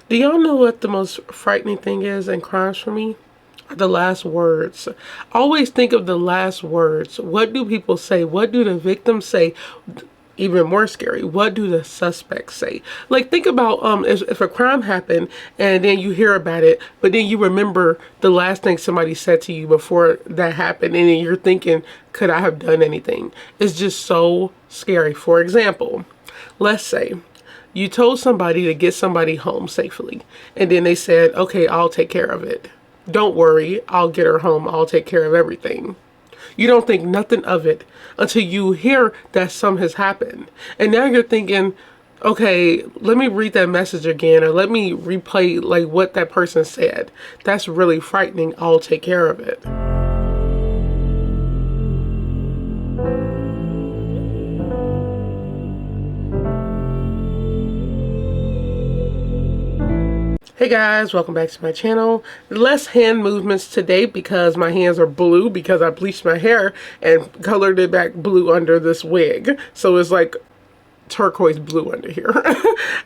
Do y'all know what the most frightening thing is in crimes for me? The last words. Always think of the last words. What do people say? What do the victims say? Even more scary, what do the suspects say? Like, think about if a crime happened and then you hear about it, but then you remember the last thing somebody said to you before that happened, and then you're thinking, could I have done anything? It's just so scary. For example, let's say you told somebody to get somebody home safely, and then they said, okay, I'll take care of it. Don't worry, I'll get her home. I'll take care of everything. You don't think nothing of it until you hear that something has happened. And now you're thinking, okay, let me read that message again, or let me replay like what that person said. That's really frightening. I'll take care of it. Hey guys, welcome back to my channel. Less hand movements today because my hands are blue because I bleached my hair and colored it back blue under this wig. So it's like turquoise blue under here.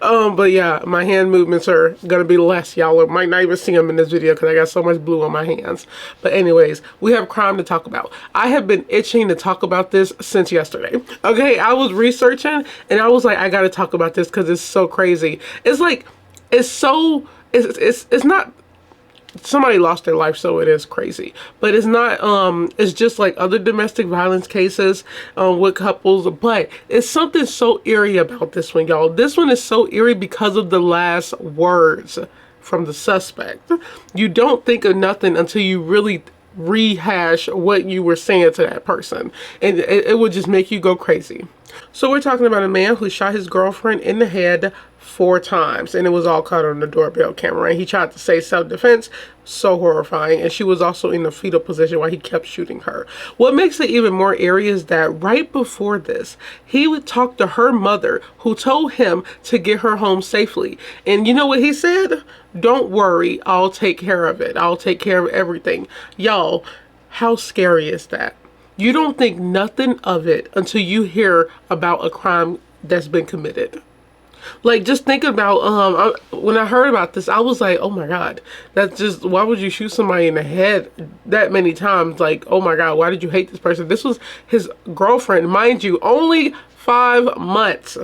But yeah, my hand movements are gonna be less. Y'all might not even see them in this video because I got so much blue on my hands. But anyways, we have crime to talk about. I have been itching to talk about this since yesterday. Okay, I was researching and I was like, I gotta talk about this because it's so crazy. It's like, it's not, somebody lost their life, so it is crazy, but it's not, it's just like other domestic violence cases with couples, but it's something so eerie about this one, y'all. This one is so eerie because of the last words from the suspect. You don't think of nothing until you really rehash what you were saying to that person, and it would just make you go crazy. So we're talking about a man who shot his girlfriend in the head 4 times, and it was all caught on the doorbell camera, and he tried to say self-defense. So horrifying. And she was also in the fetal position while he kept shooting her. What makes it even more eerie is that right before this, he would talk to her mother, who told him to get her home safely. And you know what he said? Don't worry, I'll take care of it. I'll take care of everything. Y'all, how scary is that? You don't think nothing of it until you hear about a crime that's been committed. Like, just think about, when I heard about this, I was like, oh my God, that's just, why would you shoot somebody in the head that many times? Like, oh my God, why did you hate this person? This was his girlfriend, mind you, only 5 months.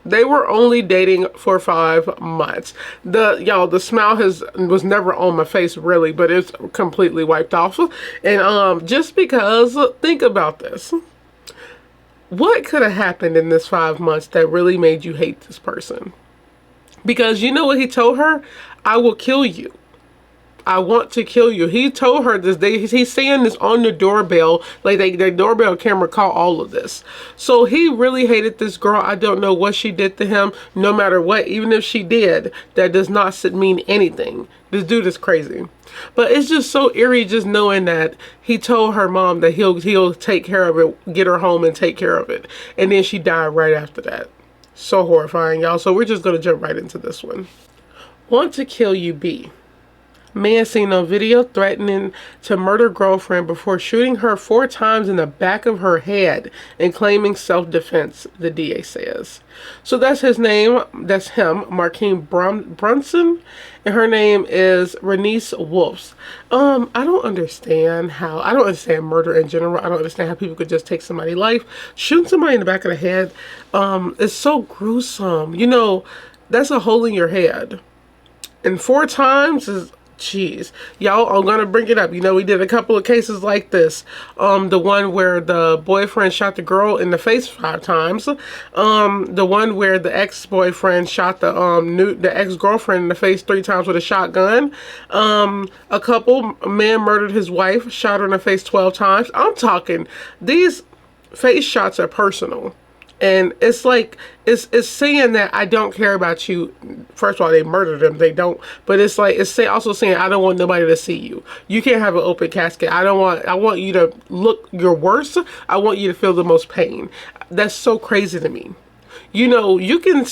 They were only dating for 5 months. Y'all, the smile was never on my face really, but it's completely wiped off. And just because, think about this. What could have happened in this 5 months that really made you hate this person? Because you know what he told her? I will kill you. I want to kill you. He told her this. He's saying this on the doorbell. Like, the doorbell camera caught all of this. So he really hated this girl. I don't know what she did to him. No matter what, even if she did, that does not mean anything. This dude is crazy. But it's just so eerie just knowing that he told her mom that he'll take care of it, get her home and take care of it. And then she died right after that. So horrifying, y'all. So we're just going to jump right into this one. Want to kill you, B. Man seen on video threatening to murder girlfriend before shooting her 4 times in the back of her head and claiming self-defense, the DA says. So that's his name. That's him, Markeem Brunson. And her name is Renice Wolfs. I don't understand murder in general. I don't understand how people could just take somebody's life. Shooting somebody in the back of the head is so gruesome. You know, that's a hole in your head. And 4 times is... Jeez, y'all, I'm gonna bring it up. You know, we did a couple of cases like this. The one where the boyfriend shot the girl in the face 5 times. The one where the ex-boyfriend shot the ex-girlfriend in the face 3 times with a shotgun. A man murdered his wife, shot her in the face 12 times. I'm talking, these face shots are personal. And it's like, it's saying that I don't care about you. First of all, they murdered him. They don't. But it's like, also saying I don't want nobody to see you. You can't have an open casket. I want you to look your worst. I want you to feel the most pain. That's so crazy to me. You know, you can,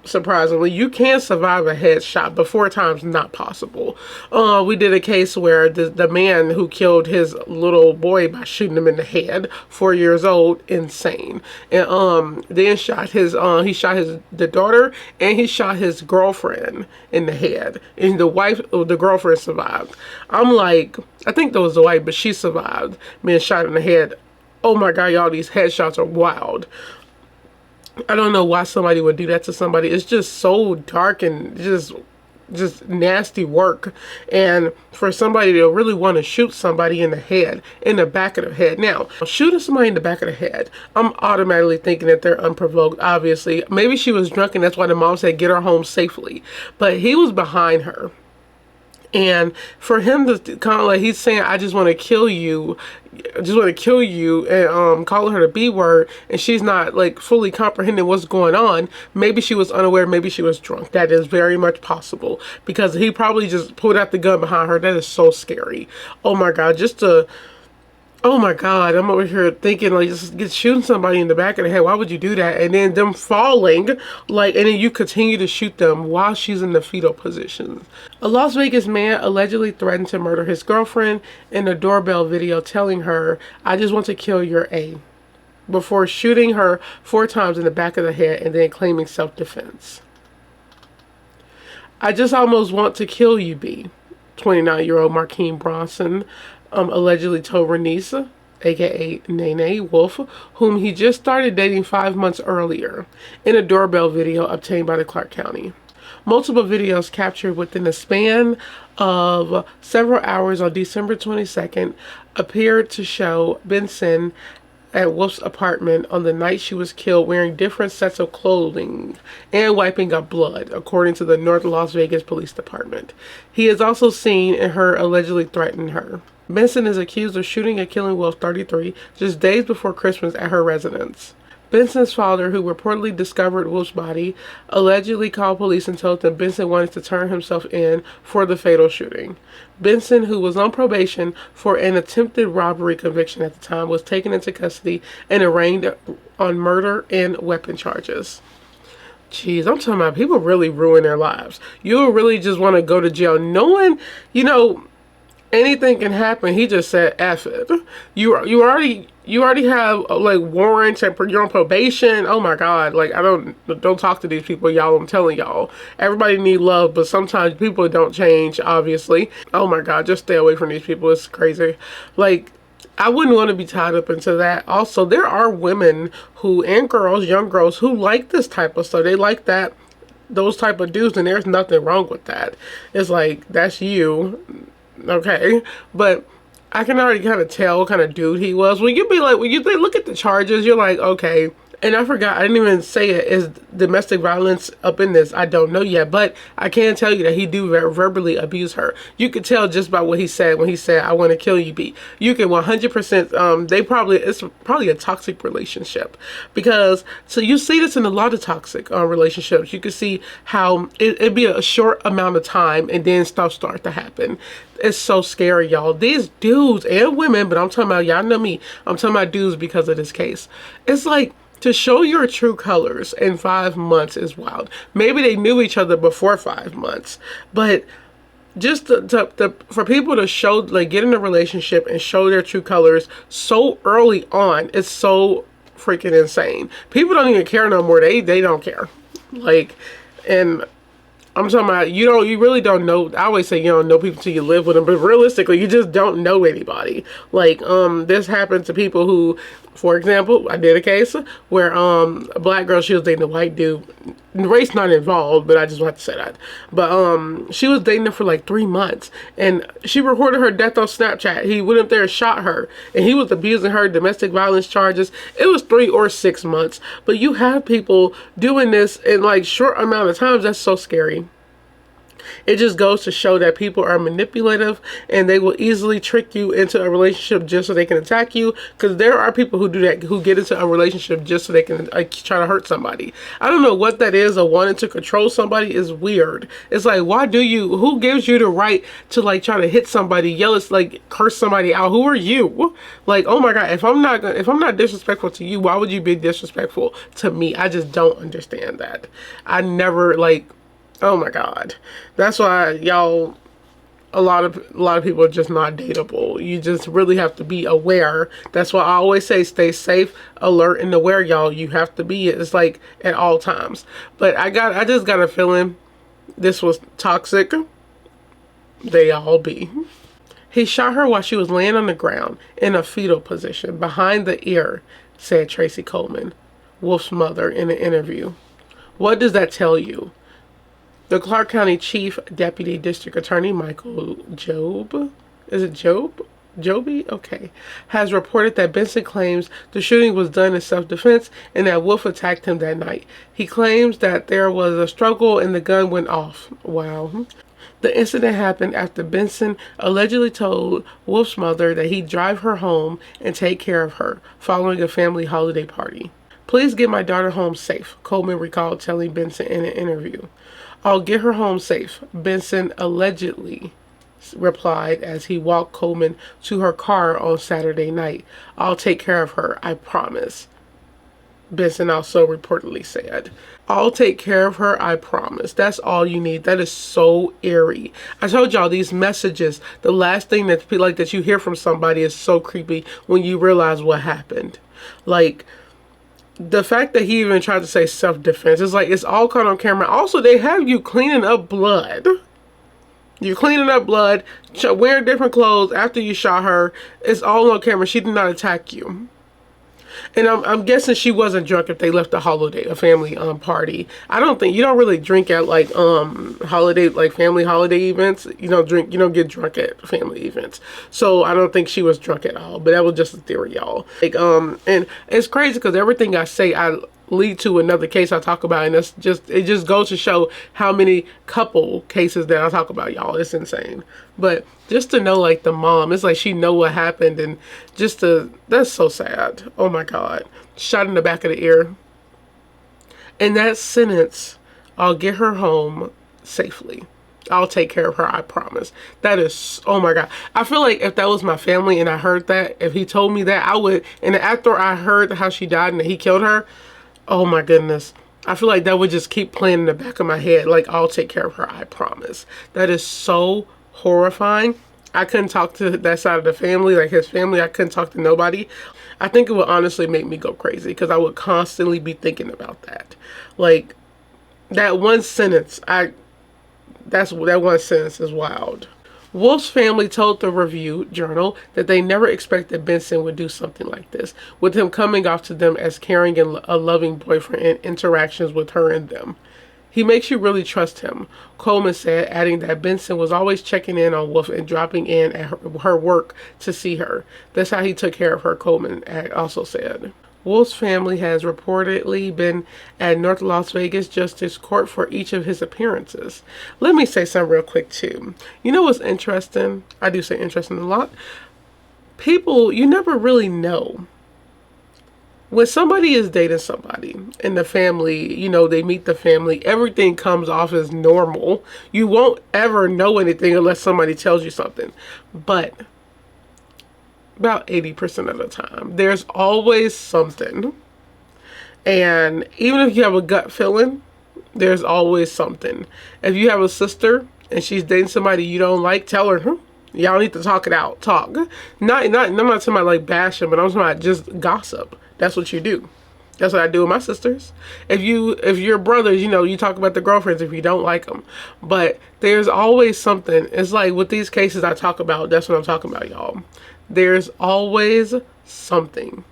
surprisingly, you can survive a headshot, but 4 times not possible. We did a case where the man who killed his little boy by shooting him in the head, 4 years old, insane, and then shot his he shot the daughter, and he shot his girlfriend in the head, and the girlfriend survived. I'm like, I think that was the wife, but she survived being shot in the head. Oh my God, y'all, these headshots are wild. I don't know why somebody would do that to somebody. It's just so dark and just nasty work. And for somebody to really want to shoot somebody in the head, in the back of the head. Now, shooting somebody in the back of the head, I'm automatically thinking that they're unprovoked, obviously. Maybe she was drunk and that's why the mom said get her home safely. But he was behind her. And for him to kind of like, he's saying, I just want to kill you. I just want to kill you, and calling her the B word, and she's not like fully comprehending what's going on. Maybe she was unaware, maybe she was drunk. That is very much possible, because he probably just pulled out the gun behind her. That is so scary. Oh my God, oh my God, I'm over here thinking like just shooting somebody in the back of the head. Why would you do that? And then them falling, like, and then you continue to shoot them while she's in the fetal position. A Las Vegas man allegedly threatened to murder his girlfriend in a doorbell video, telling her, I just want to kill your A, before shooting her 4 times in the back of the head and then claiming self-defense. I just almost want to kill you, B, 29-year-old Markeem Bronson allegedly told Renisa, aka Nene Wolf, whom he just started dating 5 months earlier, in a doorbell video obtained by the Clark County. Multiple videos captured within the span of several hours on December 22nd appeared to show Benson at Wolf's apartment on the night she was killed, wearing different sets of clothing and wiping up blood, according to the North Las Vegas Police Department. He is also seen in her allegedly threatening her. Benson is accused of shooting and killing Wolf, 33, just days before Christmas at her residence. Benson's father, who reportedly discovered Wolf's body, allegedly called police and told them Benson wanted to turn himself in for the fatal shooting. Benson, who was on probation for an attempted robbery conviction at the time, was taken into custody and arraigned on murder and weapon charges. Jeez, I'm talking about people really ruin their lives. You really just want to go to jail knowing, anything can happen. He just said F it. You already have like warrants and you're on probation. Oh my God, like don't talk to these people, y'all. I'm telling y'all, everybody need love, but sometimes people don't change, obviously. Oh my God, just stay away from these people. It's crazy. Like, I wouldn't want to be tied up into that. Also, there are women and girls, young girls, who like this type of stuff. They like those type of dudes, and there's nothing wrong with that. It's like, that's you. Okay, but I can already kind of tell what kind of dude he was. When you look at the charges, you're like, okay. And I forgot, I didn't even say it. Is domestic violence up in this? I don't know yet, but I can tell you that he do verbally abuse her. You could tell just by what he said when he said, I want to kill you, B. You can 100%, it's probably a toxic relationship, because, so you see this in a lot of toxic relationships. You can see how it'd be a short amount of time and then stuff start to happen. It's so scary, y'all. These dudes and women, but I'm talking about, y'all know me, I'm talking about dudes because of this case. It's like, to show your true colors in 5 months is wild. Maybe they knew each other before 5 months, but just for people to show, like, get in a relationship and show their true colors so early on, it's so freaking insane. People don't even care no more. They don't care. Like, and I'm talking about, you really don't know. I always say you don't know people until you live with them, but realistically, you just don't know anybody. Like, this happened to people who, for example, I did a case where a black girl, she was dating a white dude. Race not involved, but I just want to say that. But she was dating him for like 3 months, and she recorded her death on Snapchat. He went up there and shot her, and he was abusing her, domestic violence charges. It was 3 or 6 months. But you have people doing this in like short amount of times. That's so scary. It just goes to show that people are manipulative and they will easily trick you into a relationship just so they can attack you. Because there are people who do that, who get into a relationship just so they can try to hurt somebody. I don't know what that is. Of wanting to control somebody is weird. It's like, why do you? Who gives you the right to like try to hit somebody, yell, it's like curse somebody out? Who are you? Like, oh my God, if I'm not disrespectful to you, why would you be disrespectful to me? I just don't understand that. I never like. Oh my God. That's why y'all, a lot of people are just not dateable. You just really have to be aware. That's why I always say stay safe, alert, and aware, y'all. You have to be, it's like at all times. But I just got a feeling this was toxic. They all be. He shot her while she was laying on the ground in a fetal position behind the ear, said Tracy Coleman, Wolf's mother, in an interview. What does that tell you? The Clark County Chief Deputy District Attorney Michael Jobe, is it Jobe? Joby? Okay. Has reported that Benson claims the shooting was done in self-defense and that Wolf attacked him that night. He claims that there was a struggle and the gun went off. Wow. The incident happened after Benson allegedly told Wolf's mother that he'd drive her home and take care of her following a family holiday party. Please get my daughter home safe, Coleman recalled telling Benson in an interview. I'll get her home safe, Benson allegedly replied as he walked Coleman to her car on Saturday night. I'll take care of her, I promise, Benson also reportedly said. I'll take care of her, I promise. That's all you need. That is so eerie. I told y'all these messages, the last thing that you hear from somebody is so creepy when you realize what happened. Like, the fact that he even tried to say self-defense, is like, it's all caught on camera. Also, they have you cleaning up blood. You're cleaning up blood, wearing different clothes after you shot her. It's all on camera. She did not attack you. And I'm guessing she wasn't drunk if they left a family party. I don't think, you don't really drink at like family holiday events. You don't get drunk at family events. So I don't think she was drunk at all. But that was just a theory, y'all. Like and it's crazy because everything I say I lead to another case I talk about, and it just goes to show how many couple cases that I talk about, y'all. It's insane. But just to know, like, the mom, it's like she know what happened, and that's so sad. Oh my God. Shot in the back of the ear. And that sentence, I'll get her home safely. I'll take care of her, I promise. That is, oh my God. I feel like if that was my family and I heard that, if he told me that, I would, and after I heard how she died and that he killed her, oh my goodness. I feel like that would just keep playing in the back of my head. Like, I'll take care of her, I promise. That is so horrifying. I couldn't talk to that side of the family, like his family. I couldn't talk to nobody. I think it would honestly make me go crazy because I would constantly be thinking about that. Like, that one sentence, that one sentence is wild. Wolf's family told the Review-Journal that they never expected Benson would do something like this, with him coming off to them as caring and a loving boyfriend in interactions with her and them. He makes you really trust him, Coleman said, adding that Benson was always checking in on Wolf and dropping in at her work to see her. That's how he took care of her, Coleman also said. Wolf's family has reportedly been at North Las Vegas Justice Court for each of his appearances. Let me say something real quick, too. You know what's interesting? I do say interesting a lot. People, you never really know. When somebody is dating somebody in the family, they meet the family, everything comes off as normal. You won't ever know anything unless somebody tells you something. But about 80% of the time, there's always something. And even if you have a gut feeling, there's always something. If you have a sister and she's dating somebody you don't like, tell her, y'all need to talk it out. Talk. I'm not talking about like bashing, but I'm talking about just gossip. That's what you do. That's what I do with my sisters. If you're brothers, you talk about the girlfriends if you don't like them. But there's always something. It's like with these cases I talk about, that's what I'm talking about, y'all. There's always something.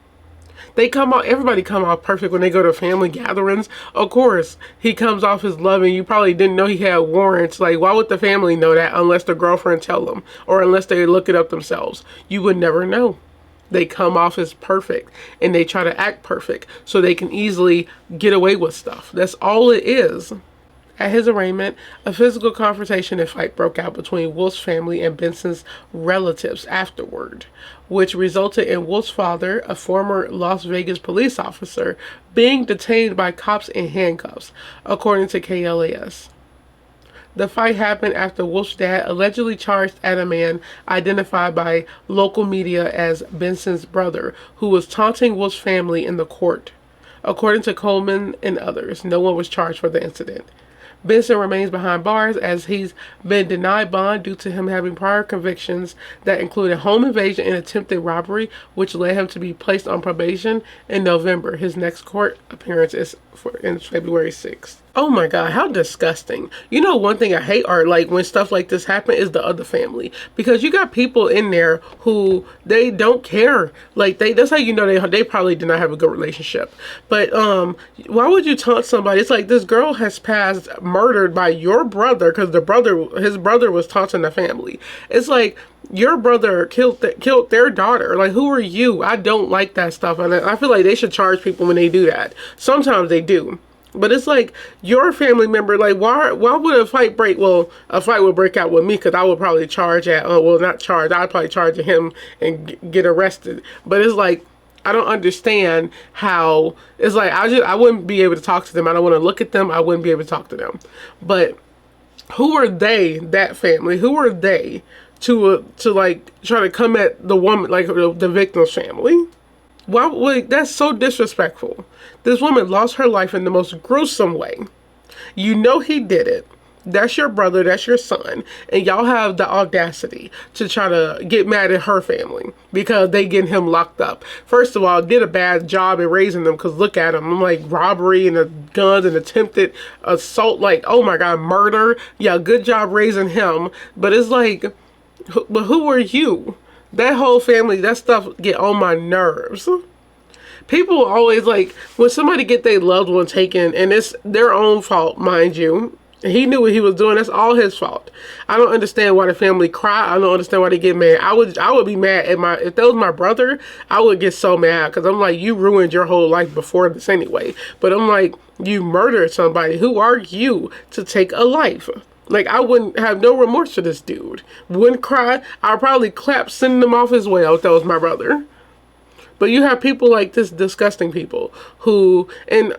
Everybody come off perfect when they go to family gatherings. Of course, he comes off as loving. You probably didn't know he had warrants. Like, why would the family know that unless the girlfriend tell them or unless they look it up themselves? You would never know. They come off as perfect and they try to act perfect so they can easily get away with stuff. That's all it is. At his arraignment, a physical confrontation and fight broke out between Wolf's family and Benson's relatives afterward, which resulted in Wolf's father, a former Las Vegas police officer, being detained by cops in handcuffs, according to KLAS. The fight happened after Wolf's dad allegedly charged at a man identified by local media as Benson's brother, who was taunting Wolf's family in the court. According to Coleman and others, no one was charged for the incident. Benson remains behind bars as he's been denied bond due to him having prior convictions that included home invasion and attempted robbery, which led him to be placed on probation in November. His next court appearance is in February 6th. Oh my God, how disgusting. You know, one thing I hate are like when stuff like this happen is the other family, because you got people in there who they don't care. Like that's how you know they probably did not have a good relationship. But why would you taunt somebody? It's like this girl has passed murdered by your brother because his brother was taunting the family. It's like your brother killed their daughter. Like, who are you? I don't like that stuff, and I feel like they should charge people when they do that. Sometimes they do. But it's like your family member, like why would a fight break? Well, a fight would break out with me because I would probably charge at, well, not charge, I'd probably charge at him and get arrested. But it's like, I don't understand how, it's like, I wouldn't be able to talk to them. I don't want to look at them. I wouldn't be able to talk to them. But who are they, that family? Who are they to like try to come at the woman, like the victim's family? Why? Like, that's so disrespectful. This woman lost her life in the most gruesome way. You know he did it. That's your brother, that's your son, and y'all have the audacity to try to get mad at her family because they getting him locked up. First of all, did a bad job in raising them, because look at him. I'm like, robbery and guns and attempted assault, like, oh my God, murder. Yeah, good job raising him. But it's like, but who are you? That whole family, that stuff get on my nerves. People always like, when somebody get their loved one taken, and it's their own fault, mind you. He knew what he was doing. That's all his fault. I don't understand why the family cry. I don't understand why they get mad. I would be mad at if that was my brother, I would get so mad because I'm like, you ruined your whole life before this anyway. But I'm like, you murdered somebody. Who are you to take a life? Like, I wouldn't have no remorse for this dude. Wouldn't cry. I'd probably clap, sending him off his way if that was my brother. But you have people like this, disgusting people who, and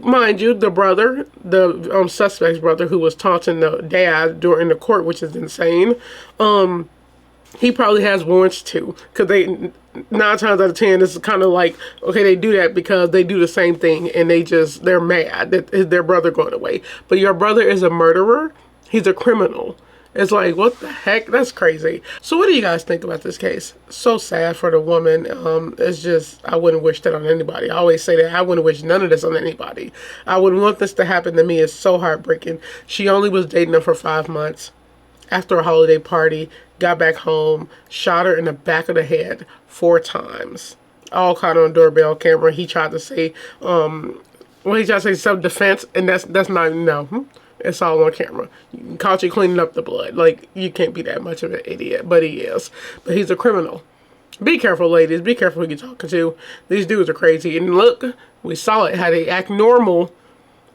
mind you, the brother, the suspect's brother, who was taunting the dad during the court, which is insane. He probably has warrants too, because they 9 times out of 10, this is kind of like, okay, they do that because they do the same thing and they're mad that their brother going away. But your brother is a murderer. He's a criminal. It's like, what the heck? That's crazy. So what do you guys think about this case? So sad for the woman. It's just, I wouldn't wish that on anybody. I always say that I wouldn't wish none of this on anybody. I wouldn't want this to happen to me. It's so heartbreaking. She only was dating him for 5 months. After a holiday party, got back home, shot her in the back of the head 4 times. All caught on doorbell camera. He tried to say, he tried to say self-defense, and that's not, no. It's all on camera. Caught you cleaning up the blood. Like, you can't be that much of an idiot, but he is. But he's a criminal. Be careful, ladies. Be careful who you're talking to. These dudes are crazy. And look, we saw it. How they act normal.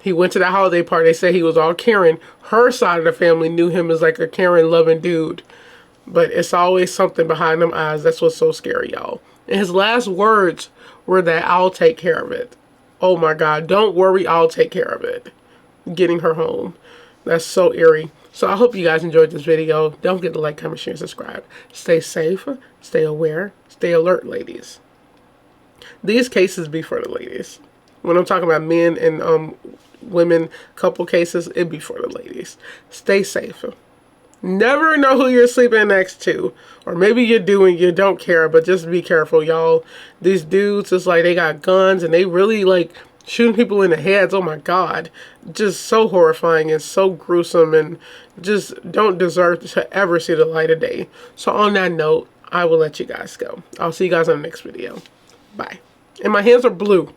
He went to that holiday party. They said he was all caring. Her side of the family knew him as like a caring, loving dude. But it's always something behind them eyes. That's what's so scary, y'all. And his last words were that I'll take care of it. Oh my God. Don't worry. I'll take care of it. Getting her home. That's so eerie. So I hope you guys enjoyed this video. Don't forget to like, comment, share, and subscribe. Stay safe, stay aware, stay alert, ladies. These cases be for the ladies. When I'm talking about men and women couple cases, it be for the ladies. Stay safe. Never know who you're sleeping next to. Or maybe you do and you don't care, but just be careful, y'all. These dudes, it's like they got guns and they really like shooting people in the heads. Oh my God. Just so horrifying and so gruesome, and just don't deserve to ever see the light of day. So on that note, I will let you guys go. I'll see you guys on the next video. Bye. And my hands are blue.